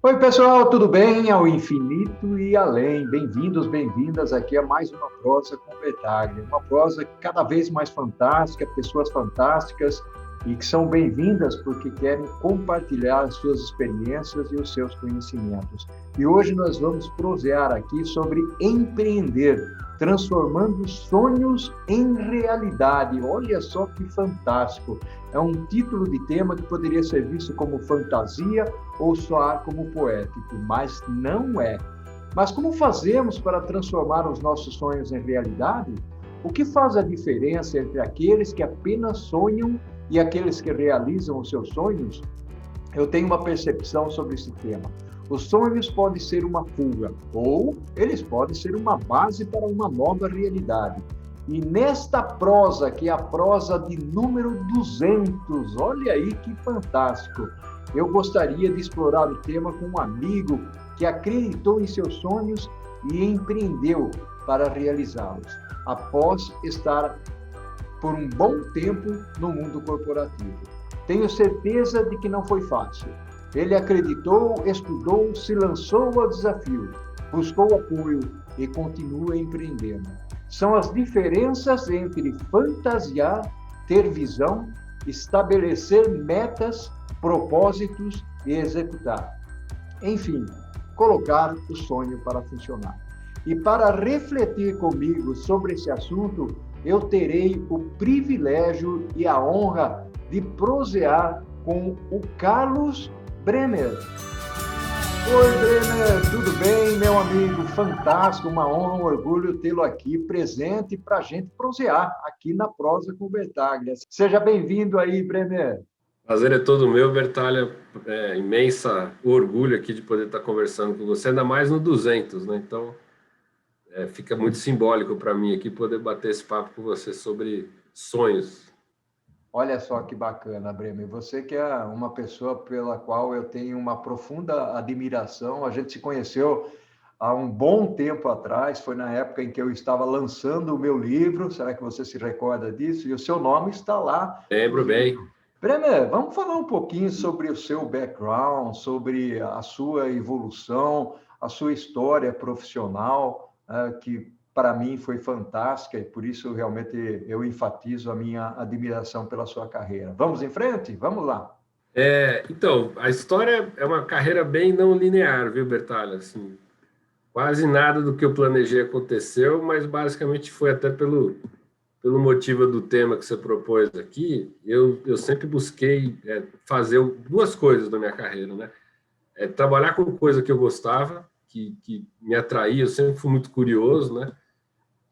Oi, pessoal, tudo bem? Ao infinito e além. Bem-vindos, bem-vindas aqui a mais uma prosa com Betaglia. Uma prosa cada vez mais fantástica, pessoas fantásticas e que são bem-vindas porque querem compartilhar as suas experiências e os seus conhecimentos. E hoje nós vamos prosear aqui sobre empreender, transformando sonhos em realidade. Olha só que fantástico! É um título de tema que poderia ser visto como fantasia ou soar como poético, mas não é. Mas como fazemos para transformar os nossos sonhos em realidade? O que faz a diferença entre aqueles que apenas sonham e aqueles que realizam os seus sonhos? Eu tenho uma percepção sobre esse tema. Os sonhos podem ser uma fuga, ou eles podem ser uma base para uma nova realidade. E nesta prosa, que é a prosa de número 200, olha aí que fantástico, eu gostaria de explorar o tema com um amigo que acreditou em seus sonhos e empreendeu para realizá-los, após estar por um bom tempo no mundo corporativo. Tenho certeza de que não foi fácil. Ele acreditou, estudou, se lançou ao desafio, buscou apoio e continua empreendendo. São as diferenças entre fantasiar, ter visão, estabelecer metas, propósitos e executar. Enfim, colocar o sonho para funcionar. E para refletir comigo sobre esse assunto, eu terei o privilégio e a honra de prosear com o Carlos Bremer. Oi, Bremer, tudo bem, meu amigo? Fantástico, uma honra, um orgulho tê-lo aqui presente para a gente prosear aqui na Prosa com Betaglia. Seja bem-vindo aí, Bremer. Prazer é todo meu, Bertalha. É imensa orgulho aqui de poder estar conversando com você, ainda mais no 200, né? Então, fica muito simbólico para mim aqui poder bater esse papo com você sobre sonhos. Olha só que bacana, Bremer. Você que é uma pessoa pela qual eu tenho uma profunda admiração. A gente se conheceu há um bom tempo atrás, foi na época em que eu estava lançando o meu livro. Será que você se recorda disso? E o seu nome está lá no Lembro bem. livro. Bremer, vamos falar um pouquinho sobre o seu background, sobre a sua evolução, a sua história profissional, que para mim foi fantástica e por isso realmente eu enfatizo a minha admiração pela sua carreira. Vamos em frente? Vamos lá. Então, a história é uma carreira bem não linear, viu, Bertalha? Assim, quase nada do que eu planejei aconteceu, mas basicamente foi até pelo motivo do tema que você propôs aqui. Eu sempre busquei fazer duas coisas na minha carreira, né? Trabalhar com coisa que eu gostava, que me atraía, eu sempre fui muito curioso, né?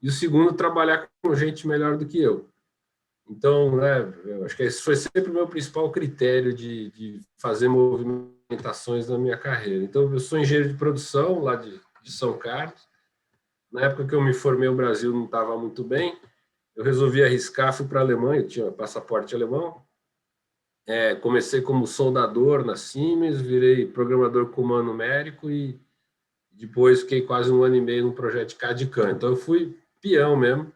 E o segundo, trabalhar com gente melhor do que eu. Então, né, eu acho que esse foi sempre o meu principal critério de fazer movimentações na minha carreira. Então, eu sou engenheiro de produção lá de São Carlos. Na época que eu me formei, o Brasil não estava muito bem. Eu resolvi arriscar, fui para a Alemanha, eu tinha passaporte alemão. Comecei como soldador na Siemens, virei programador comando numérico e depois fiquei quase um ano e meio num projeto de CAD/CAM. Então eu fui peão mesmo,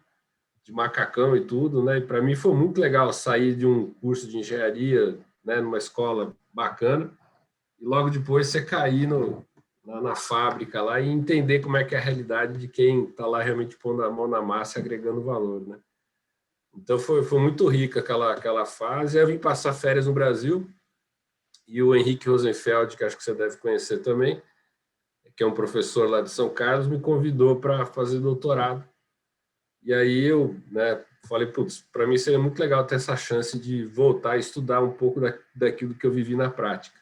de macacão e tudo, né? E para mim foi muito legal sair de um curso de engenharia, né, numa escola bacana, e logo depois você cair na fábrica lá e entender como é que é a realidade de quem está lá realmente pondo a mão na massa e agregando valor, né? Então foi muito rica aquela fase. Aí eu vim passar férias no Brasil e o Henrique Rosenfeld, que acho que você deve conhecer também, que é um professor lá de São Carlos, me convidou para fazer doutorado. E aí eu, né, falei, putz, para mim seria muito legal ter essa chance de voltar a estudar um pouco daquilo que eu vivi na prática.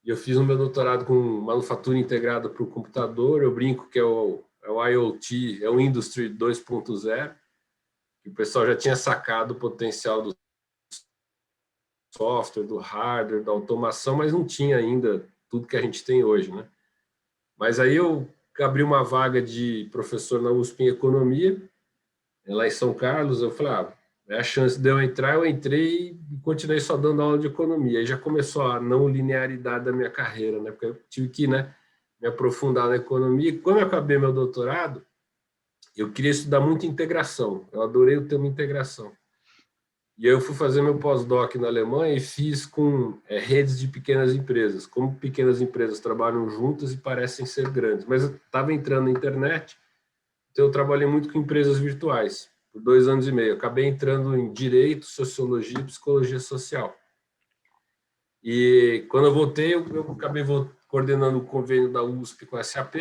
E eu fiz o meu doutorado com manufatura integrada para o computador. Eu brinco que é o IoT, é o Industry 2.0, que o pessoal já tinha sacado o potencial do software, do hardware, da automação, mas não tinha ainda tudo que a gente tem hoje, né? Mas aí eu abri uma vaga de professor na USP em Economia, lá em São Carlos. Eu falei, é a chance de eu entrar. Eu entrei e continuei só dando aula de Economia. Aí já começou a não linearidade da minha carreira, né? Porque eu tive que, né, me aprofundar na Economia. E quando eu acabei meu doutorado, eu queria estudar muito integração. Eu adorei o tema integração. E aí eu fui fazer meu pós-doc na Alemanha e fiz com redes de pequenas empresas, como pequenas empresas trabalham juntas e parecem ser grandes. Mas eu estava entrando na internet, então eu trabalhei muito com empresas virtuais, por 2 anos e meio. Acabei entrando em Direito, Sociologia e Psicologia Social. E quando eu voltei, eu acabei coordenando o convênio da USP com a SAP.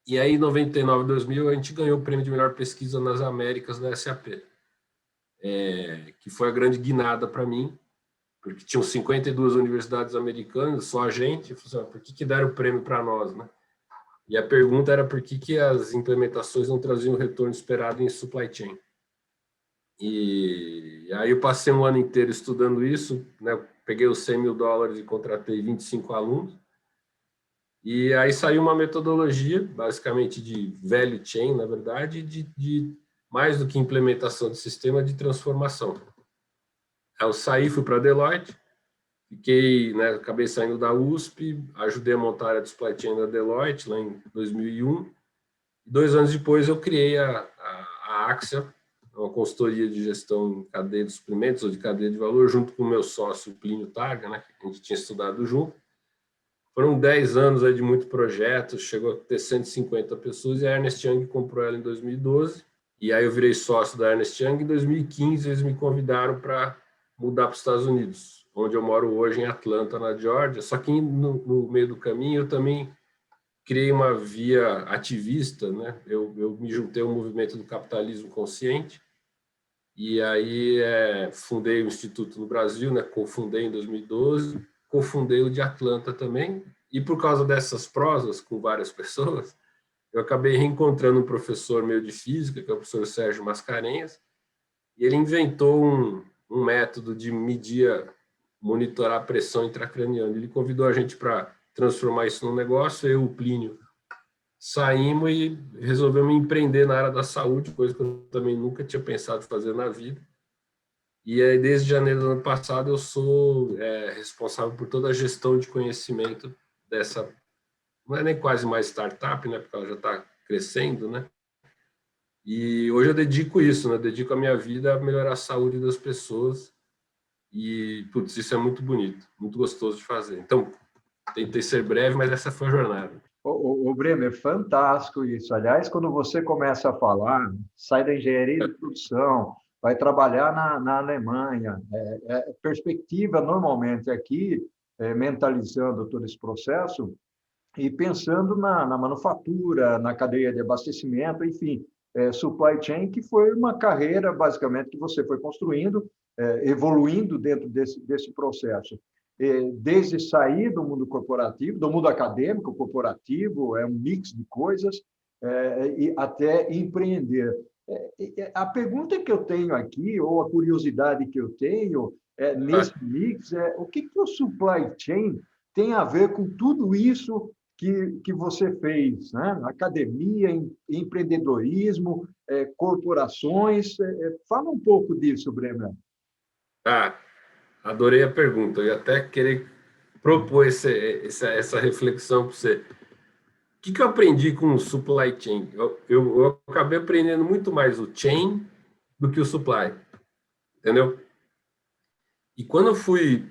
E aí, em 99, 2000, a gente ganhou o prêmio de melhor pesquisa nas Américas da SAP, que foi a grande guinada para mim, porque tinham 52 universidades americanas, só a gente. Eu falei assim, por que deram o prêmio para nós, né? E a pergunta era por que as implementações não traziam o retorno esperado em supply chain. E aí eu passei um ano inteiro estudando isso, né? Peguei os $100 mil e contratei 25 alunos. E aí saiu uma metodologia, basicamente de value chain, na verdade, de mais do que implementação de sistema, de transformação. Aí eu saí, fui para a Deloitte, fiquei, né, acabei saindo da USP, ajudei a montar a área de supply chain da Deloitte, lá em 2001. 2 anos depois eu criei a Axia, uma consultoria de gestão em cadeia de suprimentos ou de cadeia de valor, junto com o meu sócio Plínio Targa, né, que a gente tinha estudado junto. Foram 10 anos aí de muito projeto, chegou a ter 150 pessoas e a Ernst Young comprou ela em 2012. E aí eu virei sócio da Ernst Young. Em 2015 eles me convidaram para mudar para os Estados Unidos, onde eu moro hoje em Atlanta, na Geórgia. Só que no meio do caminho eu também criei uma via ativista, né? Eu me juntei ao movimento do capitalismo consciente e aí fundei o Instituto no Brasil, né? Cofundei em 2012, cofundei o de Atlanta também, e por causa dessas prosas com várias pessoas, eu acabei reencontrando um professor meu de física, que é o professor Sérgio Mascarenhas, e ele inventou um método de medir, monitorar a pressão intracraniana. Ele convidou a gente para transformar isso num negócio, eu e o Plínio saímos e resolvemos empreender na área da saúde, coisa que eu também nunca tinha pensado fazer na vida. E aí, desde janeiro do ano passado, eu sou responsável por toda a gestão de conhecimento dessa, não é nem quase mais startup, né, porque ela já está crescendo, né? E hoje eu dedico isso, né? Dedico a minha vida a melhorar a saúde das pessoas e, putz, isso é muito bonito, muito gostoso de fazer. Então, tentei ser breve, mas essa foi a jornada. O Bremer, fantástico isso. Aliás, quando você começa a falar, sai da engenharia de produção, vai trabalhar na Alemanha, perspectiva normalmente aqui, mentalizando todo esse processo e pensando na manufatura, na cadeia de abastecimento, enfim, supply chain, que foi uma carreira, basicamente, que você foi construindo, evoluindo dentro desse processo. Desde sair do mundo corporativo, do mundo acadêmico, corporativo, é um mix de coisas, e até empreender. A pergunta que eu tenho aqui, ou a curiosidade que eu tenho, nesse mix, o que o supply chain tem a ver com tudo isso que você fez, né? Academia, empreendedorismo, corporações. Fala um pouco disso, Bremer. Adorei a pergunta. Eu ia até querer propor essa reflexão para você. O que eu aprendi com o supply chain? Eu acabei aprendendo muito mais o chain do que o supply, entendeu? E quando eu fui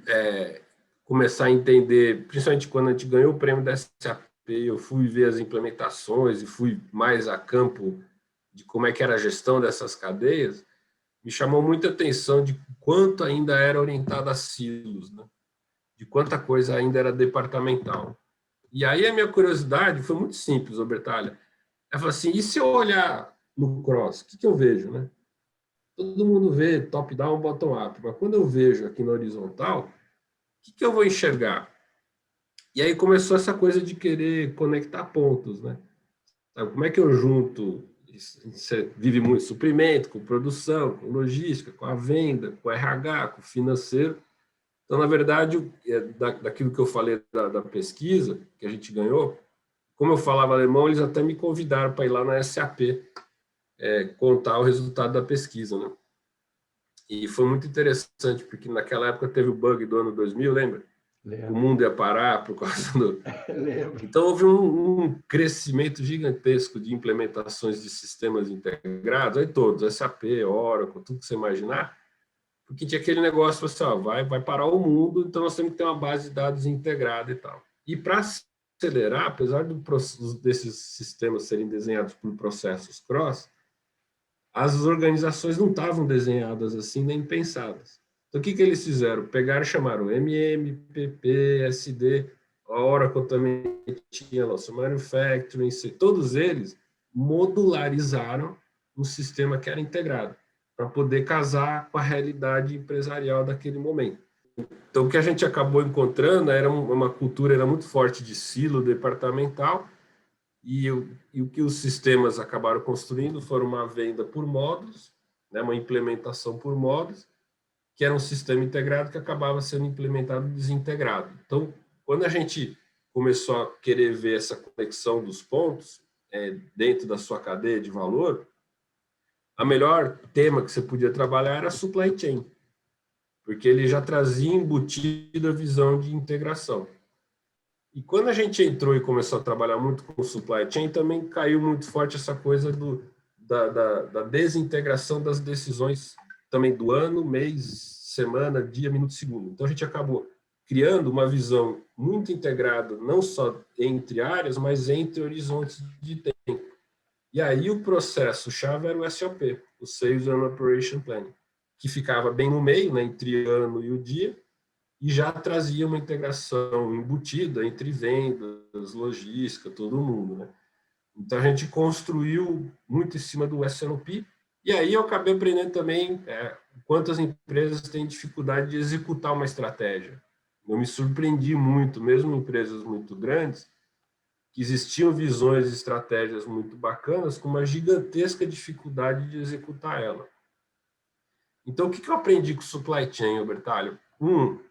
começar a entender, principalmente quando a gente ganhou o prêmio da SAP, eu fui ver as implementações e fui mais a campo de como é que era a gestão dessas cadeias, me chamou muita atenção de quanto ainda era orientado a silos, né? De quanta coisa ainda era departamental. E aí a minha curiosidade foi muito simples, Bertalha. Ela falou assim, e se eu olhar no cross, o que eu vejo, né? Todo mundo vê top-down, bottom-up, mas quando eu vejo aqui na horizontal, o que eu vou enxergar? E aí começou essa coisa de querer conectar pontos, né? Como é que eu junto, você vive muito suprimento, com produção, com logística, com a venda, com RH, com financeiro. Então, na verdade, daquilo que eu falei da pesquisa que a gente ganhou, como eu falava alemão, eles até me convidaram para ir lá na SAP contar o resultado da pesquisa, né? E foi muito interessante, porque naquela época teve o bug do ano 2000, lembra? Lembro. O mundo ia parar por causa do... Lembro. Então, houve um crescimento gigantesco de implementações de sistemas integrados, aí todos, SAP, Oracle, tudo que você imaginar. porque tinha aquele negócio assim, ó, vai parar o mundo, então nós temos que ter uma base de dados integrada e tal. E para acelerar, apesar desses sistemas serem desenhados por processos cross, as organizações não estavam desenhadas assim, nem pensadas. Então, o que eles fizeram? Pegaram e chamaram MM, PP, SD, a Oracle também tinha lá, o Manufacturing, todos eles modularizaram um sistema que era integrado, para poder casar com a realidade empresarial daquele momento. Então, o que a gente acabou encontrando era uma cultura era muito forte de silo departamental, e o que os sistemas acabaram construindo foram uma venda por módulos, né, uma implementação por módulos, que era um sistema integrado que acabava sendo implementado desintegrado. Então, quando a gente começou a querer ver essa conexão dos pontos dentro da sua cadeia de valor, a melhor tema que você podia trabalhar era a supply chain, porque ele já trazia embutida a visão de integração. E quando a gente entrou e começou a trabalhar muito com supply chain, também caiu muito forte essa coisa da desintegração das decisões também do ano, mês, semana, dia, minuto, segundo. Então, a gente acabou criando uma visão muito integrada, não só entre áreas, mas entre horizontes de tempo. E aí o processo-chave era o SOP, o Sales and Operation Planning, que ficava bem no meio, né, entre ano e o dia, e já trazia uma integração embutida entre vendas, logística, todo mundo, né? Então, a gente construiu muito em cima do SNOP, e aí eu acabei aprendendo também quantas empresas têm dificuldade de executar uma estratégia. Eu me surpreendi muito, mesmo em empresas muito grandes, que existiam visões e estratégias muito bacanas, com uma gigantesca dificuldade de executar ela. Então, o que eu aprendi com supply chain, Bertalho?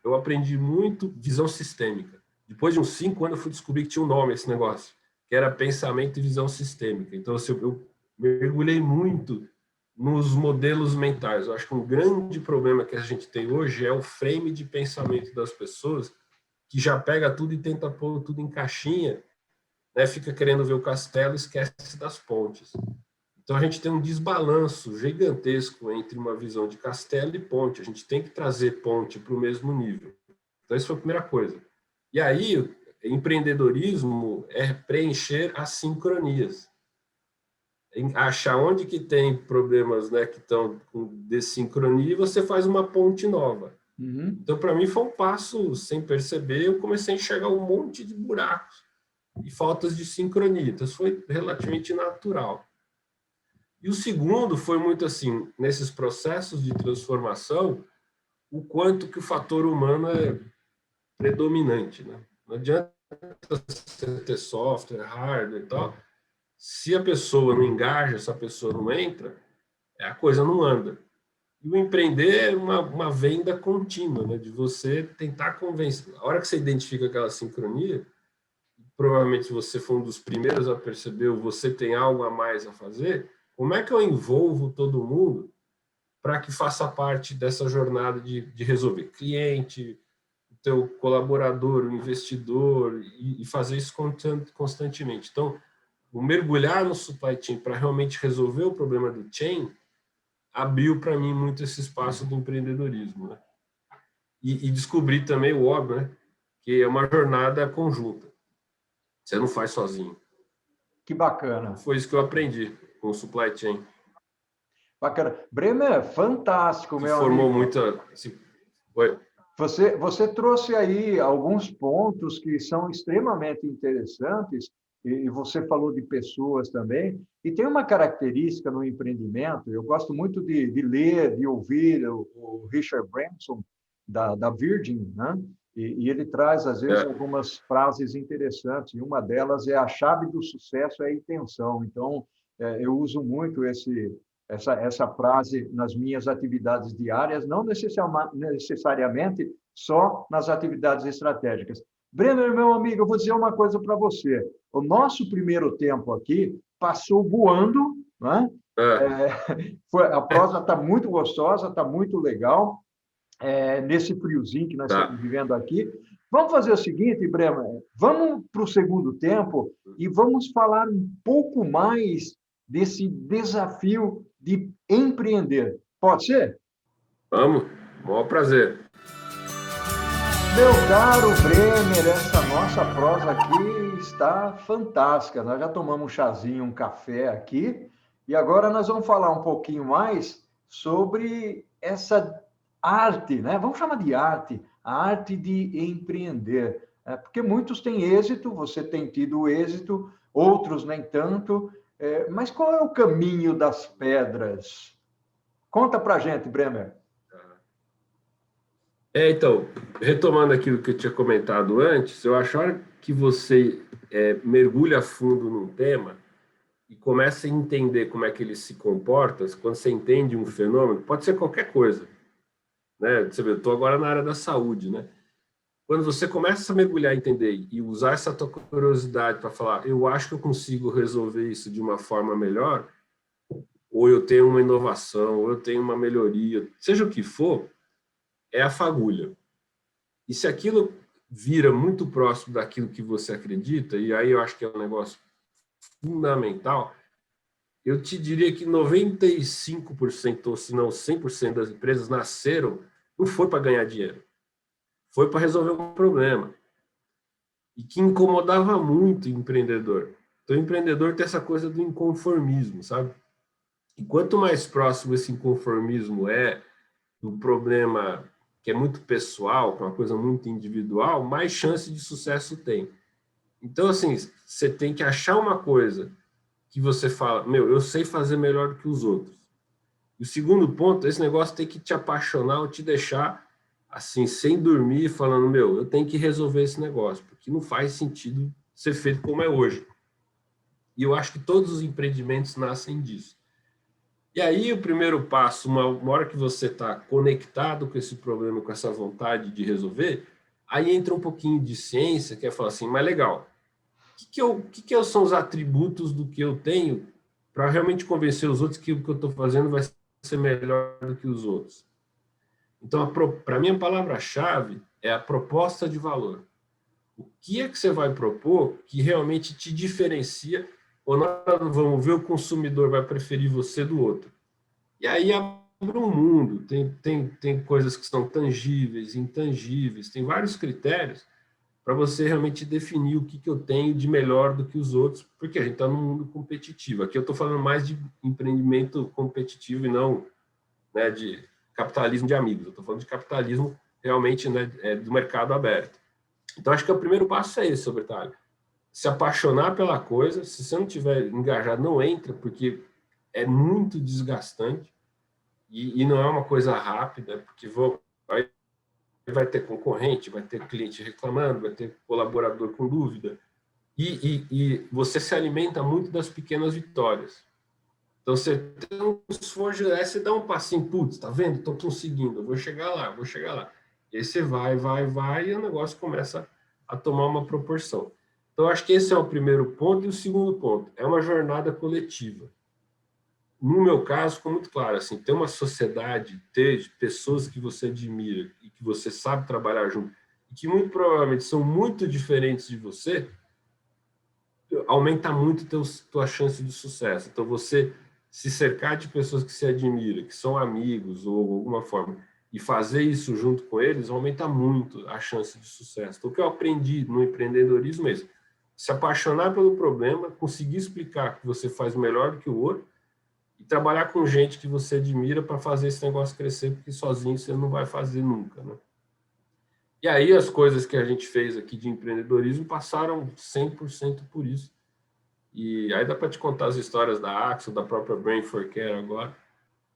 Eu aprendi muito visão sistêmica. Depois de uns 5 anos, eu fui descobrir que tinha um nome esse negócio, que era pensamento e visão sistêmica. Então, assim, eu mergulhei muito nos modelos mentais. Eu acho que um grande problema que a gente tem hoje é o frame de pensamento das pessoas, que já pega tudo e tenta pôr tudo em caixinha, né? Fica querendo ver o castelo e esquece das pontes. Então, a gente tem um desbalanço gigantesco entre uma visão de castelo e ponte. A gente tem que trazer ponte para o mesmo nível. Então, essa foi a primeira coisa. E aí, empreendedorismo é preencher as sincronias. Achar onde que tem problemas, né, que estão com desincronia, e você faz uma ponte nova. Uhum. Então, para mim, foi um passo, sem perceber, eu comecei a enxergar um monte de buracos e faltas de sincronia. Então, isso foi relativamente natural. E o segundo foi muito assim, nesses processos de transformação, o quanto que o fator humano é predominante, né? Não adianta você ter software, hardware e tal, se a pessoa não engaja, se a pessoa não entra, a coisa não anda. E o empreender é uma venda contínua, né? De você tentar convencer. A hora que você identifica aquela sincronia, provavelmente se você for um dos primeiros a perceber, ou você tem algo a mais a fazer, como é que eu envolvo todo mundo para que faça parte dessa jornada de resolver cliente, o teu colaborador, o investidor, e fazer isso constantemente. Então, o mergulhar no supply chain para realmente resolver o problema do chain abriu para mim muito esse espaço do empreendedorismo, né? E descobri também o óbvio, né? Que é uma jornada conjunta. Você não faz sozinho. Que bacana. Foi isso que eu aprendi com o supply chain. Bacana. Bremer, fantástico, meu formou amigo. muita... Você trouxe aí alguns pontos que são extremamente interessantes, e você falou de pessoas também, e tem uma característica no empreendimento, eu gosto muito de ler, de ouvir o Richard Branson, da Virgin, né? E ele traz, às vezes, algumas frases interessantes, e uma delas é: a chave do sucesso é a intenção. Então, eu uso muito essa frase nas minhas atividades diárias, não necessariamente só nas atividades estratégicas. Brenner, meu amigo, eu vou dizer uma coisa para você. O nosso primeiro tempo aqui passou voando, né? A prosa está muito gostosa, está muito legal, nesse friozinho que nós estamos vivendo aqui. Vamos fazer o seguinte, Brenner, vamos para o segundo tempo e vamos falar um pouco mais desse desafio de empreender. Pode ser? Vamos. Maior prazer. Meu caro Bremer, essa nossa prosa aqui está fantástica. Nós já tomamos um chazinho, um café aqui, e agora nós vamos falar um pouquinho mais sobre essa arte, né? Vamos chamar de arte, a arte de empreender. Porque muitos têm êxito, você tem tido êxito, outros nem tanto. Mas qual é o caminho das pedras? Conta pra gente, Bremer. Então, retomando aquilo que eu tinha comentado antes, eu acho que você mergulha a fundo num tema e começa a entender como é que ele se comporta, quando você entende um fenômeno, pode ser qualquer coisa, né? Você vê, eu estou agora na área da saúde, né? Quando você começa a mergulhar, entender e usar essa tua curiosidade para falar, eu acho que eu consigo resolver isso de uma forma melhor, ou eu tenho uma inovação, ou eu tenho uma melhoria, seja o que for, é a fagulha. E se aquilo vira muito próximo daquilo que você acredita, e aí eu acho que é um negócio fundamental, eu te diria que 95%, ou se não 100% das empresas nasceram, não foi para ganhar dinheiro, foi para resolver um problema. E que incomodava muito o empreendedor. Então, o empreendedor tem essa coisa do inconformismo, sabe? E quanto mais próximo esse inconformismo é do problema que é muito pessoal, que é uma coisa muito individual, mais chance de sucesso tem. Então, assim, você tem que achar uma coisa que você fala, meu, eu sei fazer melhor do que os outros. E o segundo ponto, esse negócio tem que te apaixonar ou te deixar, assim, sem dormir, falando, meu, eu tenho que resolver esse negócio, porque não faz sentido ser feito como é hoje. E eu acho que todos os empreendimentos nascem disso. E aí, o primeiro passo, uma hora que você está conectado com esse problema, com essa vontade de resolver, aí entra um pouquinho de ciência, que é falar assim, mas legal, o que são os atributos do que eu tenho para realmente convencer os outros que o que eu estou fazendo vai ser melhor do que os outros? Então, para mim, a palavra-chave é a proposta de valor. O que é que você vai propor que realmente te diferencia, ou nós vamos ver o consumidor vai preferir você do outro? E aí abre um mundo, tem coisas que são tangíveis, intangíveis, tem vários critérios para você realmente definir o que eu tenho de melhor do que os outros, porque a gente está num mundo competitivo. Aqui eu estou falando mais de empreendimento competitivo e não, né, de capitalismo de amigos. Eu estou falando de capitalismo realmente, né, do mercado aberto. Então, acho que o primeiro passo é esse, Bertalho. Se apaixonar pela coisa, se você não tiver engajado, não entra, porque é muito desgastante e não é uma coisa rápida, porque vai ter concorrente, vai ter cliente reclamando, vai ter colaborador com dúvida. E você se alimenta muito das pequenas vitórias. Então, você tem um esforço, aí você dá um passinho, putz, tá vendo? Estou conseguindo, eu vou chegar lá, vou chegar lá. E aí você vai, e o negócio começa a tomar uma proporção. Então, acho que esse é o primeiro ponto. E o segundo ponto, é uma jornada coletiva. No meu caso, ficou muito claro, assim, ter uma sociedade, ter pessoas que você admira e que você sabe trabalhar junto, e que muito provavelmente são muito diferentes de você, aumenta muito tua chance de sucesso. Então, você se cercar de pessoas que você admira, que são amigos ou alguma forma, e fazer isso junto com eles, aumenta muito a chance de sucesso. Então, o que eu aprendi no empreendedorismo é isso: se apaixonar pelo problema, conseguir explicar que você faz melhor do que o outro, e trabalhar com gente que você admira para fazer esse negócio crescer, porque sozinho você não vai fazer nunca, né? E aí as coisas que a gente fez aqui de empreendedorismo passaram 100% por isso. E aí dá para te contar as histórias da Axo, da própria Brain for Care agora,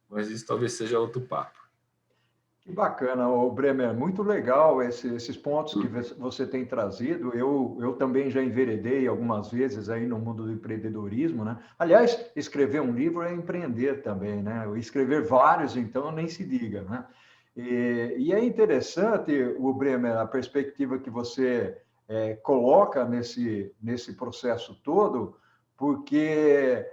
mas isso talvez seja outro papo. Que bacana, o Bremer, muito legal esses pontos que você tem trazido. Eu também já enveredei algumas vezes aí no mundo do empreendedorismo, né? Aliás, escrever um livro é empreender também, né? Escrever vários, então, nem se diga, né? E é interessante, o Bremer, a perspectiva que você coloca nesse processo todo, porque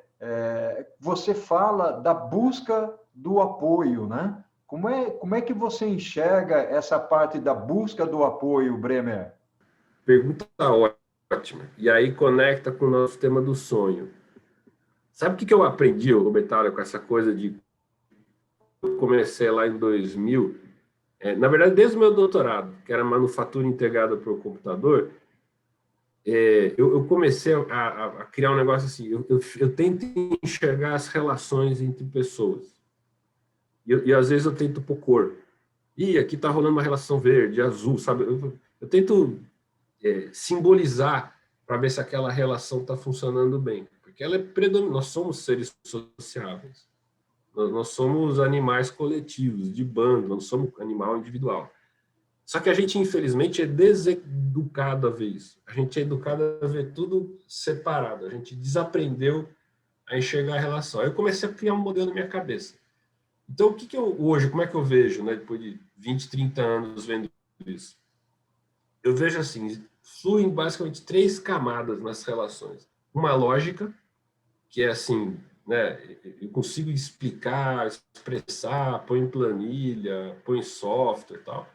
você fala da busca do apoio, né? Como é que você enxerga essa parte da busca do apoio, Bremer? Pergunta ótima. E aí conecta com o nosso tema do sonho. Sabe o que eu aprendi, Roberto, com essa coisa de... Eu comecei lá em 2000, Na verdade, desde o meu doutorado, que era manufatura integrada para o computador, eu comecei a criar um negócio assim, eu tento enxergar as relações entre pessoas. E às vezes eu tento pôr cor. Aqui está rolando uma relação verde, azul, sabe? Eu tento simbolizar para ver se aquela relação está funcionando bem. Porque ela é predominante. Nós somos seres sociáveis. Nós somos animais coletivos, de bando, não somos animal individual. Só que a gente, infelizmente, é deseducado a ver isso. A gente é educado a ver tudo separado. A gente desaprendeu a enxergar a relação. Aí eu comecei a criar um modelo na minha cabeça. Então, o que eu hoje, como é que eu vejo, né, depois de 20, 30 anos vendo isso? Eu vejo assim, fluem basicamente 3 camadas nas relações. Uma lógica, que é assim, né, eu consigo explicar, expressar, põe em planilha, põe em software e tal.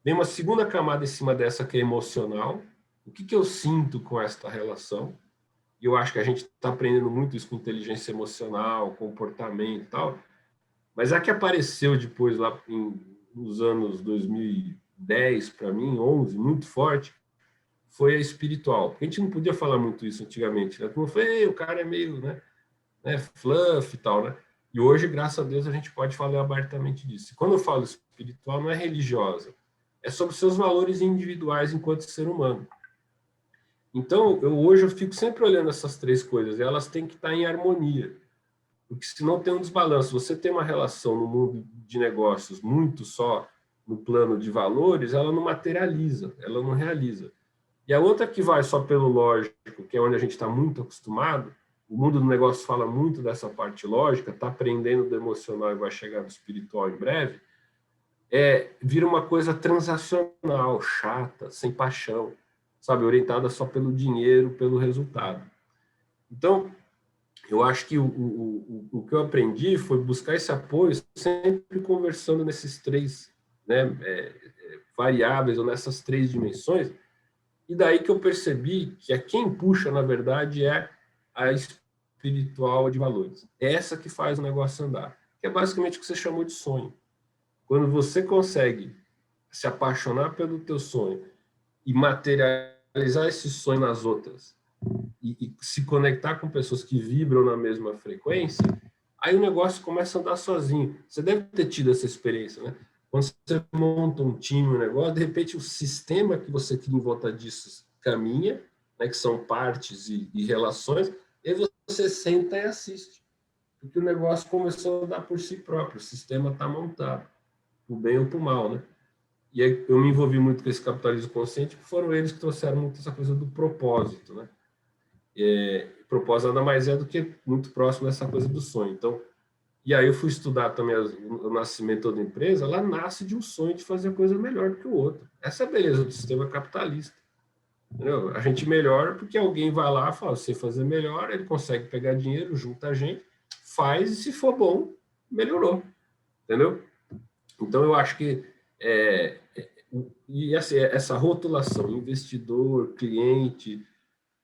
Vem uma segunda camada em cima dessa que é emocional. O que eu sinto com esta relação? E eu acho que a gente está aprendendo muito isso com inteligência emocional, comportamento e tal. Mas a que apareceu depois, lá nos anos 2010, para mim, 11, muito forte, foi a espiritual. Porque a gente não podia falar muito isso antigamente. Né? Como foi, o cara é meio fluff e tal, né? E hoje, graças a Deus, a gente pode falar abertamente disso. E quando eu falo espiritual, não é religiosa. É sobre seus valores individuais enquanto ser humano. Então, hoje eu fico sempre olhando essas 3 coisas, e elas têm que estar em harmonia. Porque senão tem um desbalanço. Você tem uma relação no mundo de negócios muito só no plano de valores, ela não materializa, ela não realiza. E a outra que vai só pelo lógico, que é onde a gente está muito acostumado, o mundo do negócio fala muito dessa parte lógica, está aprendendo do emocional e vai chegar no espiritual em breve, vira uma coisa transacional, chata, sem paixão, sabe, orientada só pelo dinheiro, pelo resultado. Então, eu acho que o que eu aprendi foi buscar esse apoio sempre conversando nesses 3, né, variáveis, ou nessas 3 dimensões, e daí que eu percebi que quem puxa, na verdade, é a espiritual de valores. É essa que faz o negócio andar. Que é basicamente o que você chamou de sonho. Quando você consegue se apaixonar pelo teu sonho e materializar esse sonho nas outras, e se conectar com pessoas que vibram na mesma frequência, aí o negócio começa a andar sozinho. Você deve ter tido essa experiência, né? Quando você monta um time, um negócio, de repente o sistema que você cria em volta disso caminha, né, que são partes e relações, e você senta e assiste. Porque o negócio começou a andar por si próprio, o sistema está montado, pro bem ou pro mal, né? E aí eu me envolvi muito com esse capitalismo consciente, porque foram eles que trouxeram muito essa coisa do propósito, né? Propósito nada mais é do que muito próximo dessa coisa do sonho. Então, e aí eu fui estudar também o nascimento da empresa, ela nasce de um sonho de fazer coisa melhor do que o outro. Essa é a beleza do sistema capitalista. Entendeu? A gente melhora porque alguém vai lá e fala, você fazer melhor, ele consegue pegar dinheiro, junta a gente, faz e se for bom, melhorou. Entendeu? Então eu acho que e essa rotulação, investidor, cliente,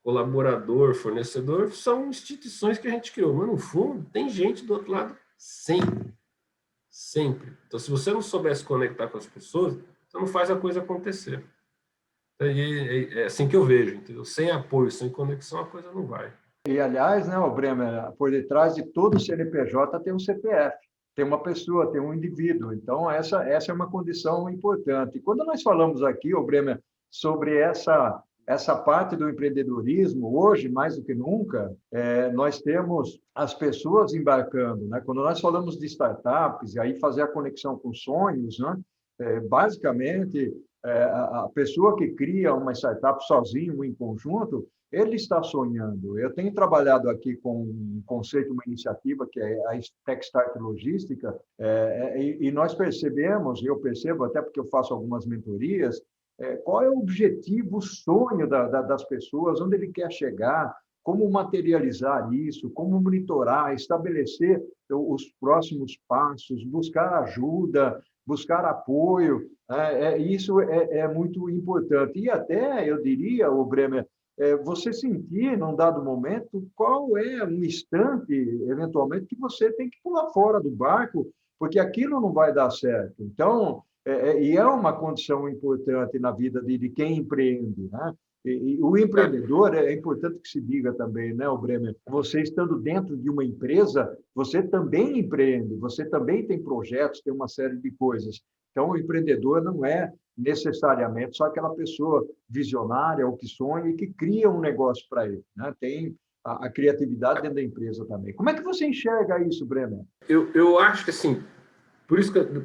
colaborador, fornecedor, são instituições que a gente criou, mas no fundo tem gente do outro lado sempre. Sempre. Então, se você não souber se conectar com as pessoas, você não faz a coisa acontecer. É assim que eu vejo, entendeu? Sem apoio, sem conexão, a coisa não vai. E, aliás, né, o Bremer, por detrás de todo CNPJ tem um CPF, tem uma pessoa, tem um indivíduo. Então, essa é uma condição importante. E quando nós falamos aqui, o Bremer, sobre essa parte do empreendedorismo, hoje, mais do que nunca, nós temos as pessoas embarcando. Né? Quando nós falamos de startups, e aí fazer a conexão com sonhos, né? Basicamente, a pessoa que cria uma startup sozinho, em conjunto, ele está sonhando. Eu tenho trabalhado aqui com um conceito, uma iniciativa, que é a Techstart Logística, e nós percebemos, eu percebo, até porque eu faço algumas mentorias, qual é o objetivo, o sonho das pessoas, onde ele quer chegar, como materializar isso, como monitorar, estabelecer os próximos passos, buscar ajuda, buscar apoio. Isso é muito importante. E até, eu diria, o Bremer, você sentir, num dado momento, qual é um instante, eventualmente, que você tem que pular fora do barco, porque aquilo não vai dar certo. Então, E é uma condição importante na vida de quem empreende, né? E o empreendedor, é importante que se diga também, né, o Bremer? Você estando dentro de uma empresa, você também empreende, você também tem projetos, tem uma série de coisas. Então, o empreendedor não é necessariamente só aquela pessoa visionária ou que sonha e que cria um negócio para ele, né? Tem a criatividade dentro da empresa também. Como é que você enxerga isso, Bremer? Eu acho que, assim,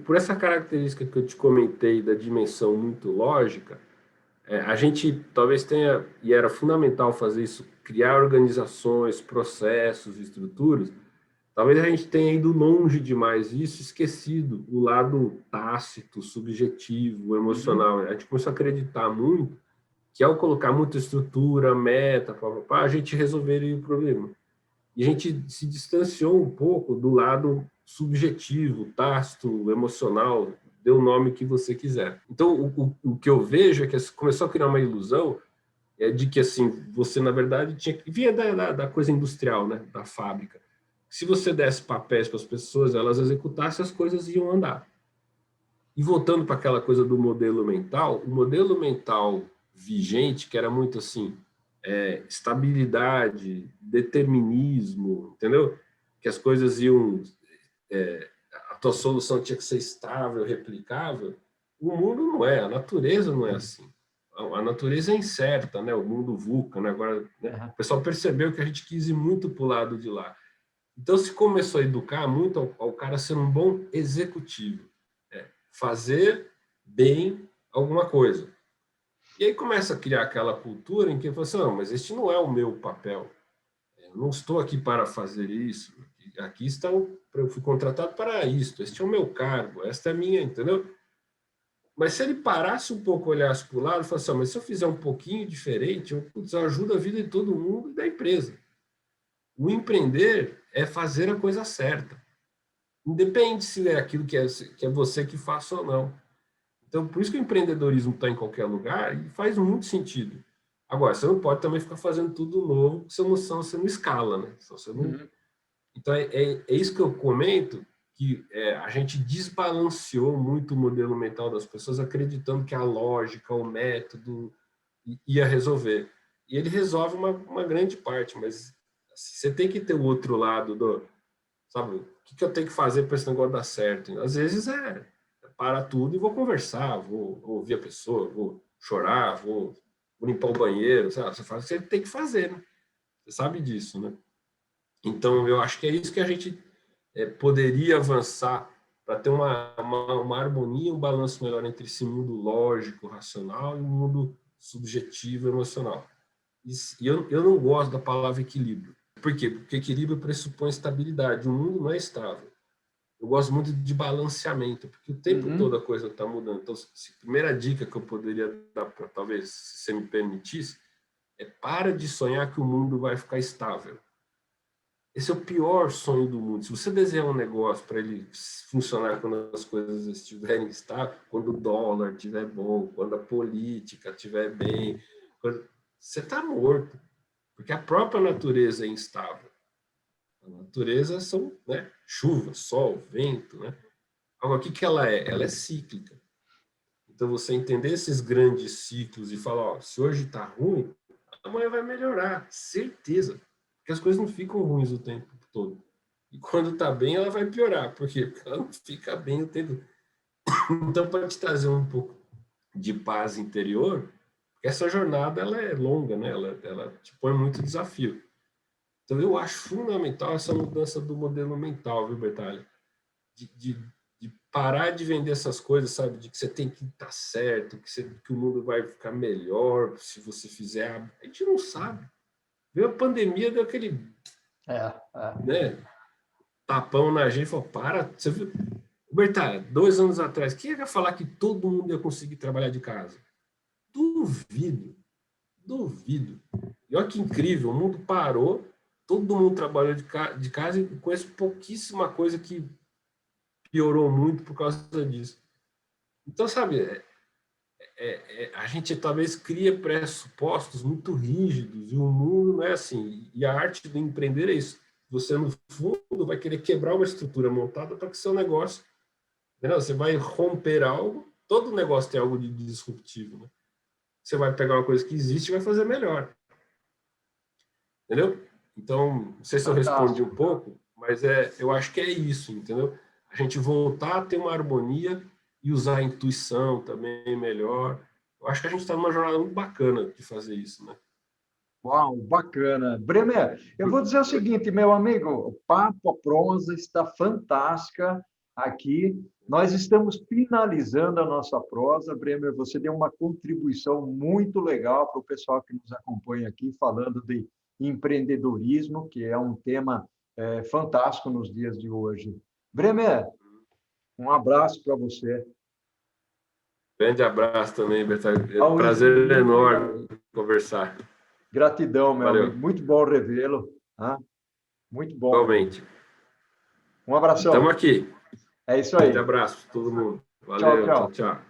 por essa característica que eu te comentei da dimensão muito lógica, a gente talvez tenha, e era fundamental fazer isso, criar organizações, processos, estruturas. Talvez a gente tenha ido longe demais isso, esquecido o lado tácito, subjetivo, emocional. A gente começou a acreditar muito que ao colocar muita estrutura, meta, a gente resolveria o problema. E a gente se distanciou um pouco do lado subjetivo, tácito, emocional, dê o nome que você quiser. Então, o que eu vejo é que começou a criar uma ilusão de que, assim, você, na verdade, tinha que... Vinha da coisa industrial, né? Da fábrica. Se você desse papéis para as pessoas, elas executassem, as coisas iam andar. E voltando para aquela coisa do modelo mental, o modelo mental vigente, que era muito assim, estabilidade, determinismo, entendeu? Que as coisas iam... a tua solução tinha que ser estável, replicável. O mundo não é, a natureza não é assim. A natureza é incerta, né? O mundo VUCA, né? Agora, né? O pessoal percebeu que a gente quis ir muito para o lado de lá. Então, se começou a educar muito ao cara ser um bom executivo, fazer bem alguma coisa. E aí começa a criar aquela cultura em que você fala assim, não, mas este não é o meu papel. Eu não estou aqui para fazer isso. Aqui está eu fui contratado para isto. Este é o meu cargo. Esta é a minha, entendeu? Mas se ele parasse um pouco, olhasse para o lado e falasse assim, mas se eu fizer um pouquinho diferente, eu ajudo a vida de todo mundo e da empresa. O empreender é fazer a coisa certa. Independe se é aquilo que é você que faça ou não. Então, por isso que o empreendedorismo está em qualquer lugar e faz muito sentido. Agora, você não pode também ficar fazendo tudo novo, porque você não escala, né? Você não... Então, é isso que eu comento, que a gente desbalanceou muito o modelo mental das pessoas, acreditando que a lógica, o método ia resolver. E ele resolve uma grande parte, mas assim, você tem que ter o outro lado do... Sabe, o que eu tenho que fazer para esse negócio dar certo? Às vezes parar tudo e vou conversar, vou ouvir a pessoa, vou chorar, vou limpar o banheiro, sabe? Você faz o que você tem que fazer, né? Você sabe disso, né? Então, eu acho que é isso que a gente poderia avançar para ter uma harmonia, um balanço melhor entre esse mundo lógico, racional e o mundo subjetivo, emocional. E eu não gosto da palavra equilíbrio. Por quê? Porque equilíbrio pressupõe estabilidade. O mundo não é estável. Eu gosto muito de balanceamento, porque o tempo todo a coisa está mudando. Então, a primeira dica que eu poderia dar, talvez, se você me permitisse, para de sonhar que o mundo vai ficar estável. Esse é o pior sonho do mundo. Se você desenhar um negócio para ele funcionar quando as coisas estiverem estáveis, quando o dólar estiver bom, quando a política estiver bem, você está morto. Porque a própria natureza é instável. A natureza são, né, chuva, sol, vento, né? Agora, o que ela é? Ela é cíclica. Então, você entender esses grandes ciclos e falar, ó, se hoje está ruim, amanhã vai melhorar, certeza. Porque as coisas não ficam ruins o tempo todo. E quando está bem, ela vai piorar. Por quê? Porque ela não fica bem o tempo. Então, para te trazer um pouco de paz interior, porque essa jornada ela é longa, né? Ela te põe muito desafio. Então, eu acho fundamental essa mudança do modelo mental, viu, Bertalha? De parar de vender essas coisas, sabe? De que você tem que estar certo, que o mundo vai ficar melhor se você fizer. A gente não sabe. Veio a pandemia, deu aquele né, tapão na gente e falou, para, você viu? Bertalha, 2 anos atrás, quem ia falar que todo mundo ia conseguir trabalhar de casa? Duvido. E olha que incrível, o mundo parou, todo mundo trabalhou de casa e conheço pouquíssima coisa que piorou muito por causa disso. Então, sabe, a gente talvez cria pressupostos muito rígidos e o mundo não é assim. E a arte do empreender é isso. Você, no fundo, vai querer quebrar uma estrutura montada para que seu negócio... Entendeu? Você vai romper algo todo negócio tem algo de disruptivo, né? Você vai pegar uma coisa que existe e vai fazer melhor. Entendeu? Então, não sei se eu respondi um pouco, mas eu acho que é isso, entendeu? A gente voltar a ter uma harmonia e usar a intuição também melhor. Eu acho que a gente está numa jornada muito bacana de fazer isso, né? Uau, bacana. Bremer, eu vou dizer o seguinte, meu amigo, o Papo a Prosa está fantástica aqui. Nós estamos finalizando a nossa prosa. Bremer, você deu uma contribuição muito legal para o pessoal que nos acompanha aqui, falando de empreendedorismo, que é um tema fantástico nos dias de hoje. Bremer, um abraço para você. Grande abraço também, Bertaglia. Ao Prazer infinito. enorme conversar. Gratidão, meu Valeu. amigo. Muito bom revê-lo. Tá? Muito bom. Igualmente. Um abração. Estamos aqui. É isso aí. Grande abraço, todo mundo. Tchau, Valeu, tchau. tchau.